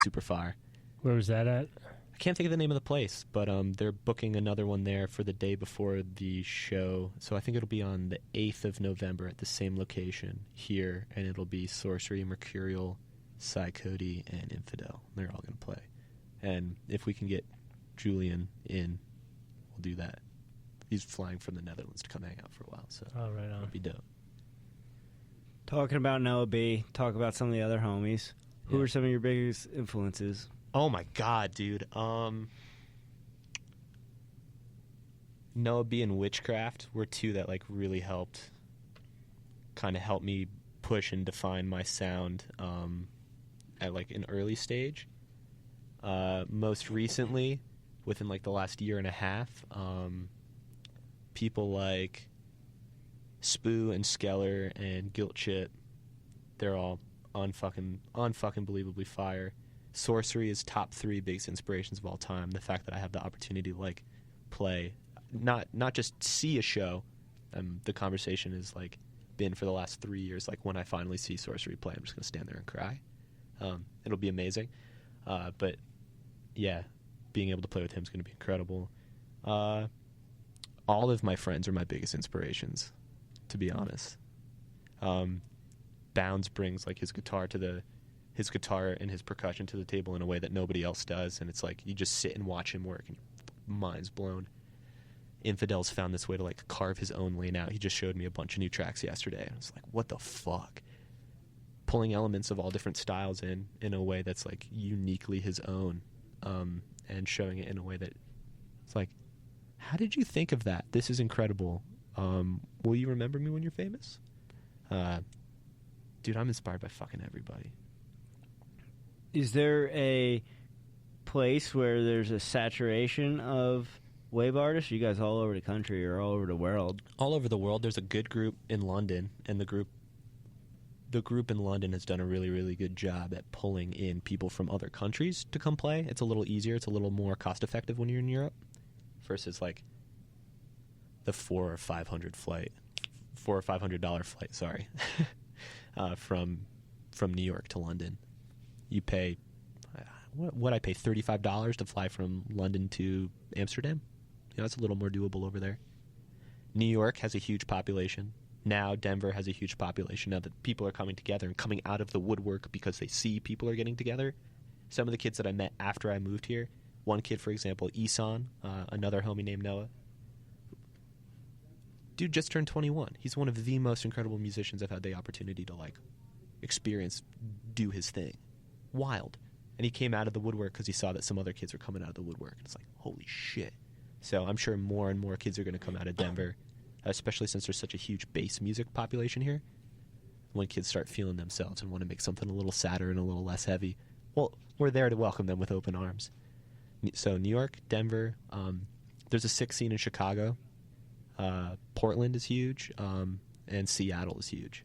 super fire. Where was that at? I can't think of the name of the place, but they're booking another one there for the day before the show. So I think it'll be on the 8th of November at the same location here, and it'll be Sorcery, Mercurial, Psychody, and Infidel. They're all going to play. And if we can get Julian in, we'll do that. He's flying from the Netherlands to come hang out for a while, so right on. it'll be dope. Talking about Noah B, talk about some of the other homies. Who Yeah. are some of your biggest influences? Oh my god, dude. Noah B and Witchcraft were two that like really helped me push and define my sound at like an early stage. Most recently, within like the last year and a half, people like Spoo and Skeller and Guilt Shit, they're all unfucking believably fire. Sorcery is top 3 biggest inspirations of all time. The fact that I have the opportunity to like play, not just see a show. The conversation has like been for the last 3 years. Like when I finally see Sorcery play, I'm just gonna stand there and cry. It'll be amazing. But yeah, being able to play with him is gonna be incredible. All of my friends are my biggest inspirations, to be honest. Bounds brings like his guitar and his percussion to the table in a way that nobody else does, and it's like you just sit and watch him work and your mind's blown. Infidel's found this way to like carve his own lane out. He just showed me a bunch of new tracks yesterday, and I was like, what the fuck? Pulling elements of all different styles in a way that's like uniquely his own, and showing it in a way that it's like, how did you think of that? This is incredible. Will you remember me when you're famous? Dude, I'm inspired by fucking everybody. Is there a place where there's a saturation of wave artists? You guys all over the country or all over the world? All over the world. There's a good group in London, and the group in London has done a really, really good job at pulling in people from other countries to come play. It's a little easier. It's a little more cost-effective when you're in Europe versus like the $400 or $500 flight, sorry, from New York to London. You pay, what I pay, $35 to fly from London to Amsterdam. You know, it's a little more doable over there. New York has a huge population. Now Denver has a huge population. Now that people are coming together and coming out of the woodwork because they see people are getting together. Some of the kids that I met after I moved here, one kid, for example, Isan, another homie named Noah. Dude just turned 21. He's one of the most incredible musicians I've had the opportunity to like experience, do his thing. Wild. And he came out of the woodwork because he saw that some other kids were coming out of the woodwork. And it's like, holy shit. So I'm sure more and more kids are going to come out of Denver, especially since there's such a huge bass music population here. When kids start feeling themselves and want to make something a little sadder and a little less heavy, well, we're there to welcome them with open arms. So New York, Denver, there's a sick scene in Chicago. Portland is huge, and Seattle is huge.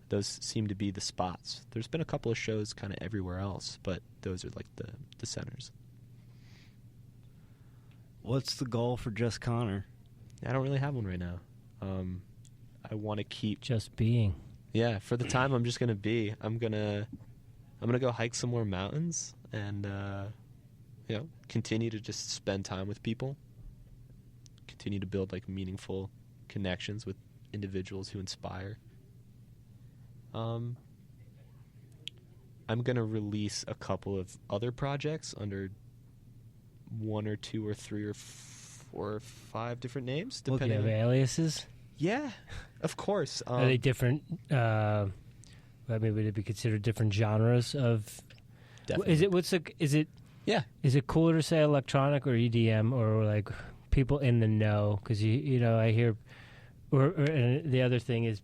Those seem to be the spots. There's been a couple of shows kind of everywhere else, but those are like the centers. What's the goal for Just Connor? I don't really have one right now. I want to keep just being. Yeah, for the time I'm just gonna be. I'm gonna go hike some more mountains and continue to just spend time with people. Continue to build like meaningful connections with individuals who inspire. I'm going to release a couple of other projects under 1 or 2 or 3 or 4 or 5 different names. Depending on aliases? Yeah, of course. Are they different? Maybe would it be considered different genres of? Definitely. Is it cooler to say electronic or EDM or like people in the know? Because I hear, and the other thing is,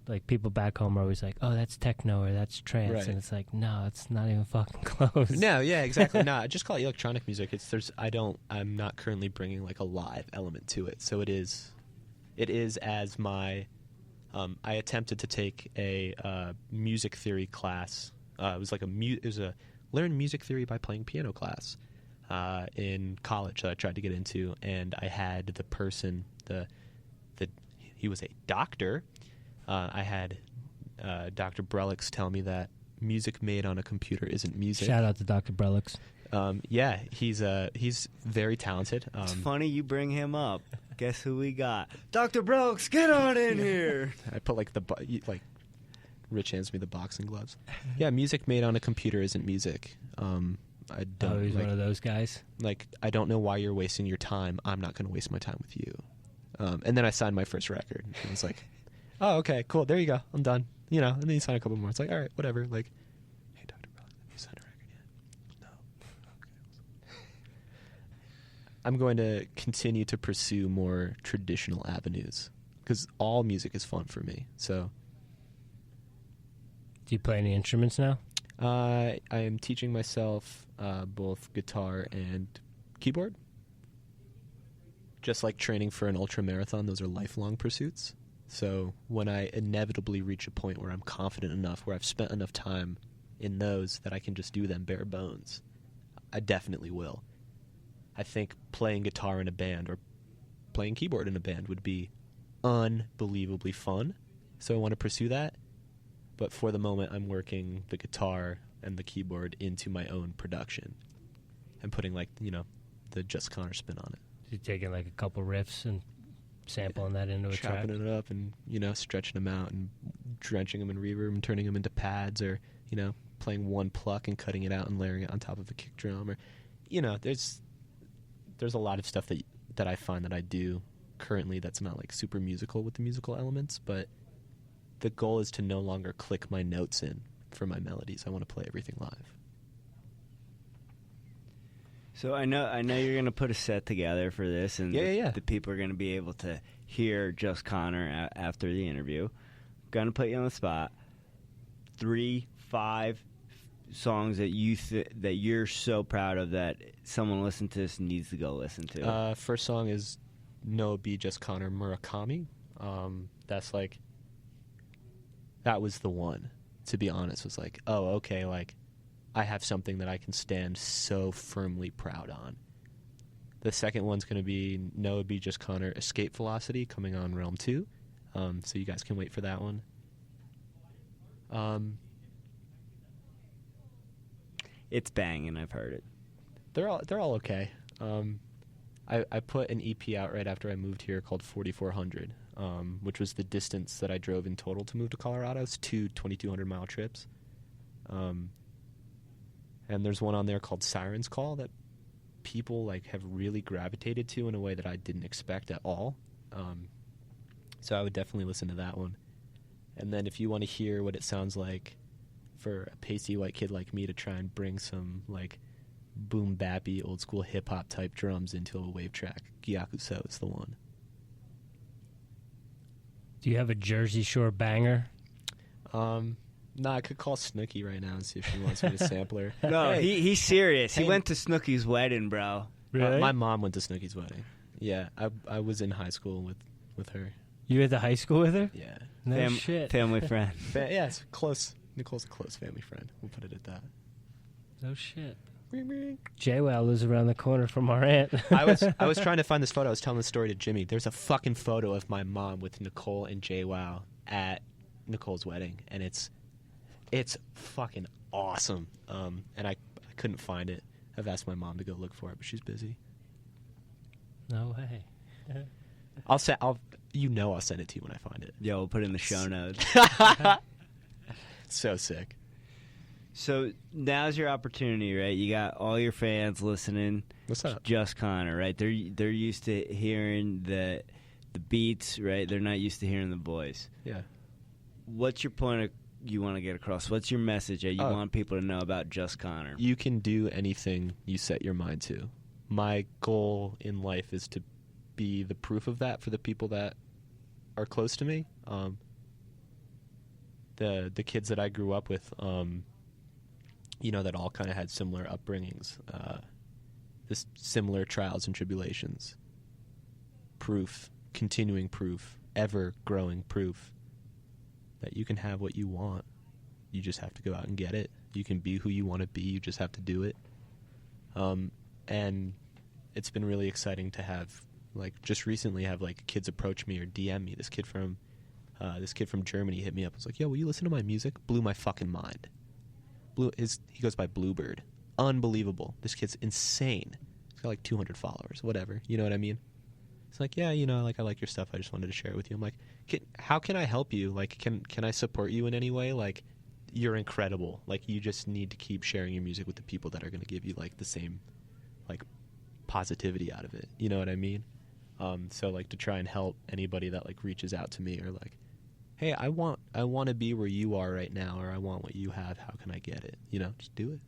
like people back home are always like, "Oh, that's techno or that's trance," right. And it's like, no, it's not even fucking close. No, yeah, exactly. No, just call it electronic music. I'm not currently bringing like a live element to it, so it is as my. I attempted to take a music theory class. It was a learn music theory by playing piano class in college that I tried to get into, and I had the person he was a doctor. I had Dr. Brelix tell me that music made on a computer isn't music. Shout out to Dr. Brellix. Yeah, he's very talented. It's funny you bring him up. Guess who we got? Dr. Brooks, get on in here. I put like Rich hands me the boxing gloves. Yeah, music made on a computer isn't music. I don't. He's one of those guys. Like, I don't know why you're wasting your time. I'm not going to waste my time with you. And then I signed my first record. And it was like, oh, okay, cool. There you go. I'm done. You know. And then you sign a couple more. It's like, all right, whatever. Like, hey, Dr. Brown, have you signed a record yet? No. Okay. I'm going to continue to pursue more traditional avenues because all music is fun for me. So. Do you play any instruments now? I am teaching myself both guitar and keyboard. Just like training for an ultra marathon, those are lifelong pursuits. So when I inevitably reach a point where I'm confident enough, where I've spent enough time in those that I can just do them bare bones, I definitely will. I think playing guitar in a band or playing keyboard in a band would be unbelievably fun. So I want to pursue that. But for the moment, I'm working the guitar and the keyboard into my own production and putting, like, you know, the Just Connor spin on it. You're taking, like, a couple riffs and sampling that into a track? Chopping it up and, you know, stretching them out and drenching them in reverb and turning them into pads, or, you know, playing one pluck and cutting it out and layering it on top of a kick drum. Or, you know, there's a lot of stuff that I find that I do currently that's not, like, super musical with the musical elements, but the goal is to no longer click my notes in for my melodies. I want to play everything live. So I know you're going to put a set together for this, and the people are going to be able to hear Just Connor after the interview. Going to put you on the spot. 3, 5 songs that that you're so proud of that someone listening to this needs to go listen to. First song is No Be Just Connor Murakami. That's like, that was the one, to be honest. Was like, oh, okay, like, I have something that I can stand so firmly proud on. The second one's going to be No Be Just Connor Escape Velocity, coming on Realm 2. So you guys can wait for that one. It's banging, I've heard it. They're all okay. I put an EP out right after I moved here called 4400. Which was the distance that I drove in total to move to Colorado. It's 2 2,200-mile trips. And there's one on there called Siren's Call that people, like, have really gravitated to in a way that I didn't expect at all. So I would definitely listen to that one. And then if you want to hear what it sounds like for a pasty white kid like me to try and bring some, like, boom-bappy, old-school hip-hop type drums into a wave track, Gyakuso is the one. Do you have a Jersey Shore banger? Nah, I could call Snooki right now and see if she wants me to sample her. No, hey, he's serious. Hey. He went to Snooki's wedding, bro. Really? My mom went to Snooki's wedding. Yeah, I was in high school with her. You went to high school with her? Yeah. No shit. Family friend. Yeah, it's close. Nicole's a close family friend. We'll put it at that. No shit. Ring, ring. JWoww lives around the corner from our aunt. I was trying to find this photo. I was telling the story to Jimmy. There's a fucking photo of my mom with Nicole and JWoww at Nicole's wedding, and it's fucking awesome. And I couldn't find it. I've asked my mom to go look for it, but she's busy. No way. I'll send it to you when I find it. Yo, we'll put it in the show notes. So sick. So now's your opportunity, right? You got all your fans listening. What's up? Just Connor, right? They're used to hearing the beats, right? They're not used to hearing the voice. Yeah. What's your point you want to get across? What's your message that you want people to know about Just Connor? You can do anything you set your mind to. My goal in life is to be the proof of that for the people that are close to me. The kids that I grew up with, that all kind of had similar upbringings, this similar trials and tribulations. Proof, continuing proof, ever-growing proof that you can have what you want. You just have to go out and get it. You can be who you want to be. You just have to do it. And it's been really exciting to have, like, just recently have, like, kids approach me or DM me. This kid from Germany hit me up. I was like, yo, will you listen to my music? Blew my fucking mind. he goes by Bluebird. Unbelievable. This kid's insane. He's got like 200 followers, whatever. You know what I mean? It's like, yeah, you know, like I like your stuff. I just wanted to share it with you. I'm like, how can I help you? Like, can I support you in any way? Like, you're incredible. Like, you just need to keep sharing your music with the people that are going to give you like the same, like, positivity out of it. You know what I mean? So like to try and help anybody that like reaches out to me or like, hey, I want to be where you are right now, or I want what you have. How can I get it? You know, just do it.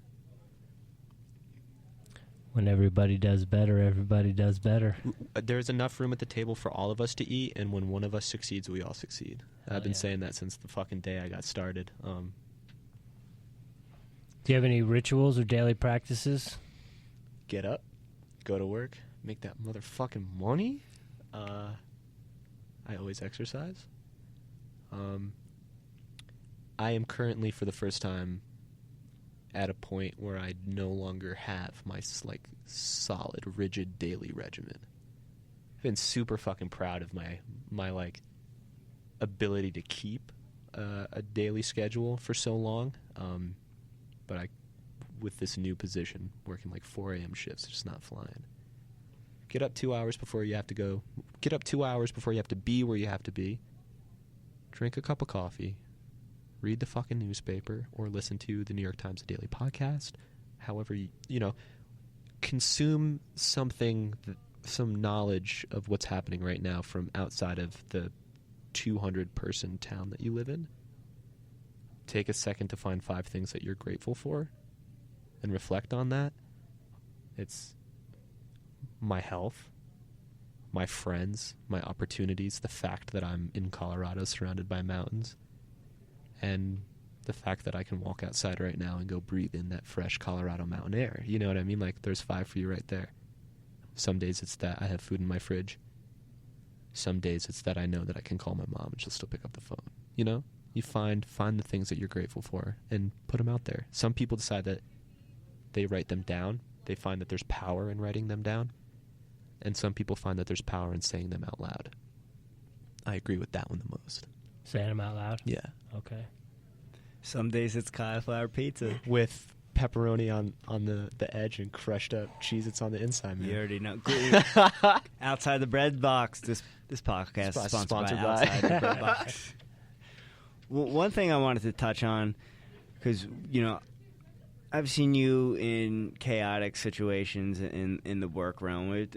When everybody does better, everybody does better. There's enough room at the table for all of us to eat, and when one of us succeeds, we all succeed. I've been saying that since the fucking day I got started. Do you have any rituals or daily practices? Get up, go to work, make that motherfucking money. I always exercise. I am currently, for the first time, at a point where I no longer have my like solid, rigid daily regimen. I've been super fucking proud of my like ability to keep a daily schedule for so long. But with this new position, working like 4 a.m. shifts, it's just not flying. Get up 2 hours before you have to go. Get up 2 hours before you have to be where you have to be. Drink a cup of coffee. Read the fucking newspaper or listen to the New York Times Daily Podcast. However, you know, consume something, some knowledge of what's happening right now from outside of the 200-person town that you live in. Take a second to find 5 things that you're grateful for and reflect on that. It's my health, my friends, my opportunities, the fact that I'm in Colorado surrounded by mountains, and the fact that I can walk outside right now and go breathe in that fresh Colorado mountain air. You know what I mean? Like, there's 5 for you right there. Some days it's that I have food in my fridge. Some days it's that I know that I can call my mom and she'll still pick up the phone. You know? You find the things that you're grateful for and put them out there. Some people decide that they write them down. They find that there's power in writing them down. And some people find that there's power in saying them out loud. I agree with that one the most. Saying them out loud? Yeah. Okay. Some days it's cauliflower pizza. With pepperoni on the edge and crushed up Cheez-Its on the inside, man. You already know. Outside the bread box. This podcast is sponsored by Outside the Bread Box. Well, one thing I wanted to touch on, because, you know, I've seen you in chaotic situations in the work realm. It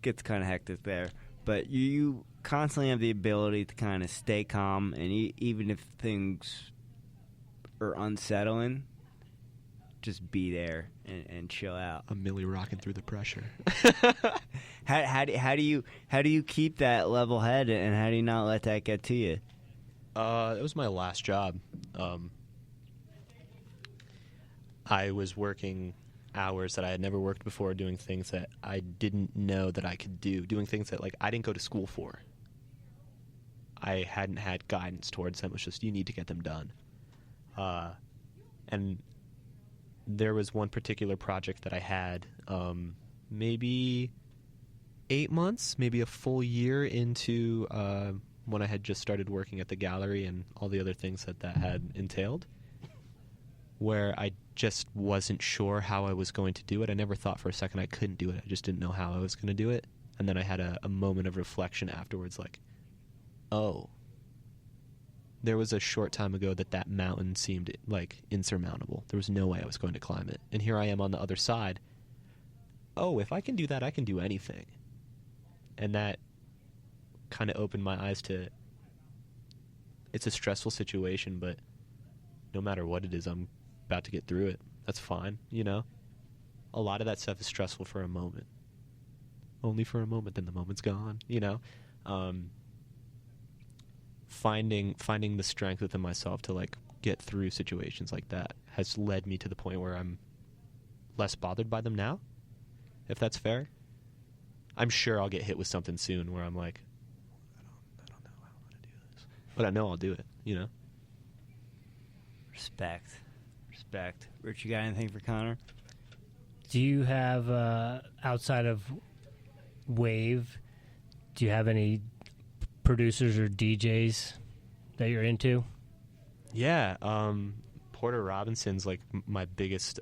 gets kind of hectic there. But you constantly have the ability to kind of stay calm, and even if things are unsettling, just be there and chill out. I'm Millie rocking through the pressure. How do you keep that level head, and how do you not let that get to you? It was my last job. I was working hours that I had never worked before, doing things that I didn't know that I could do, doing things that like I didn't go to school for. I hadn't had guidance towards them. It was just, you need to get them done. And there was one particular project that I had maybe 8 months, maybe a full year into when I had just started working at the gallery and all the other things that had entailed, where I just wasn't sure how I was going to do it. I never thought for a second I couldn't do it. I just didn't know how I was going to do it. And then I had a moment of reflection afterwards, like, oh, there was a short time ago that mountain seemed like insurmountable. There was no way I was going to climb it. And here I am on the other side. Oh, if I can do that, I can do anything. And that kind of opened my eyes to, it's a stressful situation, but no matter what it is, I'm about to get through it. That's fine, you know? A lot of that stuff is stressful for a moment. Only for a moment, then the moment's gone, you know? Finding the strength within myself to like get through situations like that has led me to the point where I'm less bothered by them now, if that's fair. I'm sure I'll get hit with something soon where I'm like, I don't know how I'm going to do this. But I know I'll do it, you know? Respect. Rich, you got anything for Connor? Do you have, outside of Wave, do you have any producers or DJs that you're into? Yeah, Porter Robinson's like my biggest